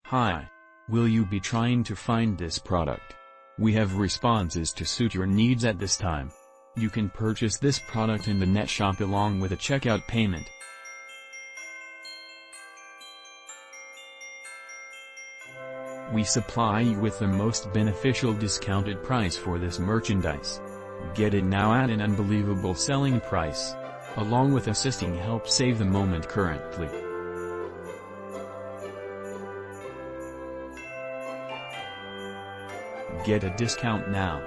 Hi. Will you be trying to find this product? We have responses to suit your needs at this time. You can purchase this product in the net shop along with a checkout payment. We supply you with the most beneficial discounted price for this merchandise. Get it now at an unbelievable selling price. Along with assisting help save the moment currently. Get a discount now.